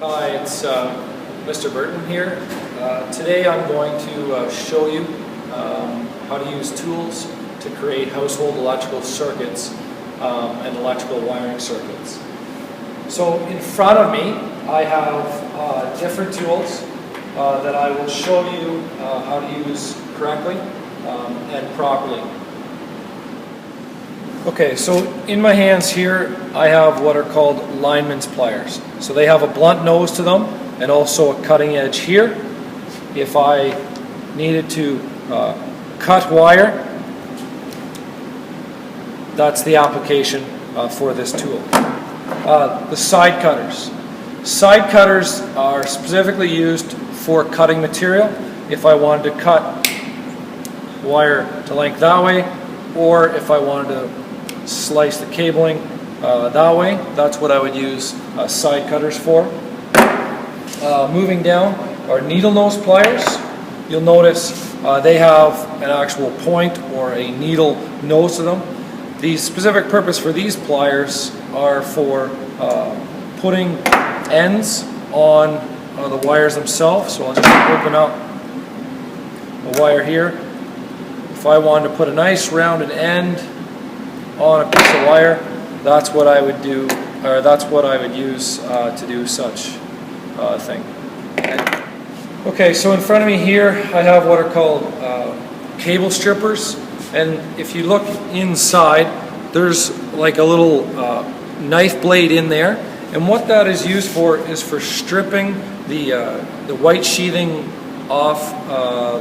Hi, it's Mr. Burton here. Today I'm going to show you how to use tools to create household electrical circuits and electrical wiring circuits. So in front of me I have different tools that I will show you how to use correctly and properly. Okay, so in my hands here I have what are called lineman's pliers. So they have a blunt nose to them and also a cutting edge here. If I needed to cut wire, that's the application for this tool. The side cutters. Side cutters are specifically used for cutting material. If I wanted to cut wire to length that way, or if I wanted to slice the cabling that way, that's what I would use side cutters for. Moving down are needle nose pliers. You'll notice they have an actual point or a needle nose to them. The specific purpose for these pliers are for putting ends on the wires themselves. So I'll just open up a wire here. If I wanted to put a nice rounded end on a piece of wire, that's what I would do, or that's what I would use to do such thing. Okay, so in front of me here I have what are called cable strippers, and if you look inside, there's like a little knife blade in there, and what that is used for is for stripping the white sheathing off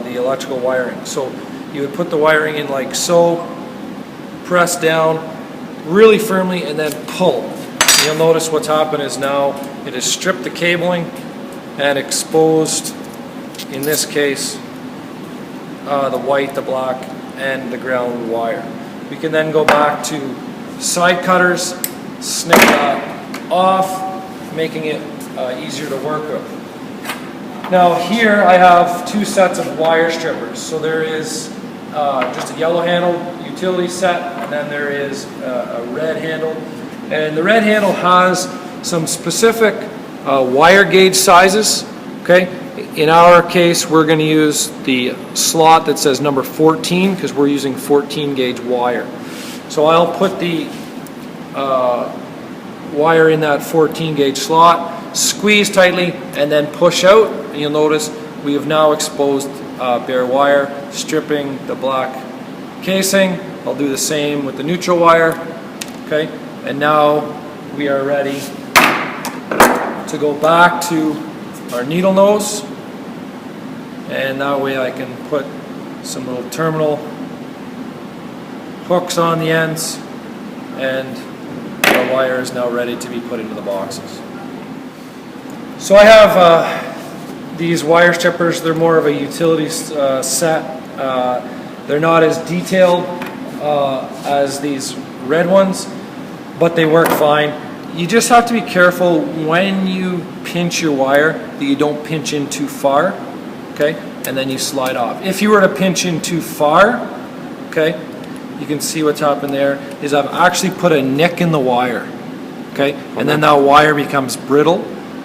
the electrical wiring. So you would put the wiring in like so, press down really firmly, and then pull. And you'll notice what's happened is now it has stripped the cabling and exposed, in this case, the white, the black, and the ground wire. We can then go back to side cutters, snip that off, making it easier to work with. Now here I have two sets of wire strippers. So there is just a yellow handle utility set, and then there is a red handle. And the red handle has some specific wire gauge sizes. Okay, in our case we're going to use the slot that says number 14 because we're using 14 gauge wire. So I'll put the wire in that 14 gauge slot, squeeze tightly, and then push out. And you'll notice we have now exposed bare wire, stripping the black casing. I'll do the same with the neutral wire. Okay, and now we are ready to go back to our needle nose, and that way I can put some little terminal hooks on the ends, and the wire is now ready to be put into the boxes. So I have these wire strippers. They're more of a utility set. They're not as detailed as these red ones, but they work fine. You just have to be careful when you pinch your wire that you don't pinch in too far, okay, and then you slide off. If you were to pinch in too far, okay, you can see what's happened there is I've actually put a nick in the wire, okay, and then that wire becomes brittle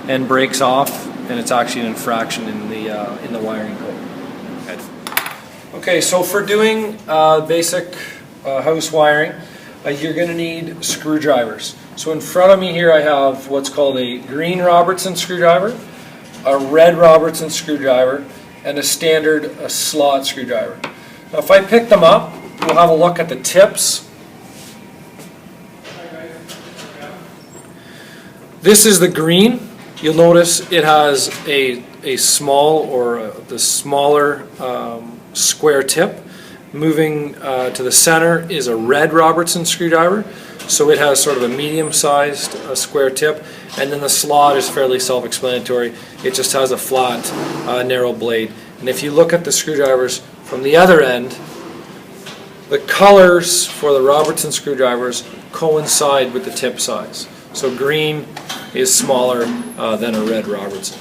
and breaks off, and it's actually an infraction in the wiring code. Okay, so for doing basic house wiring, you're going to need screwdrivers. So in front of me here I have what's called a green Robertson screwdriver, a red Robertson screwdriver, and a standard slot screwdriver. Now if I pick them up, we'll have a look at the tips. This is the green. You'll notice it has a small or the smaller square tip. Moving to the center is a red Robertson screwdriver, so it has sort of a medium-sized square tip, and then the slot is fairly self-explanatory. It just has a flat, narrow blade. And if you look at the screwdrivers from the other end, the colors for the Robertson screwdrivers coincide with the tip size. So green is smaller than a red Robertson.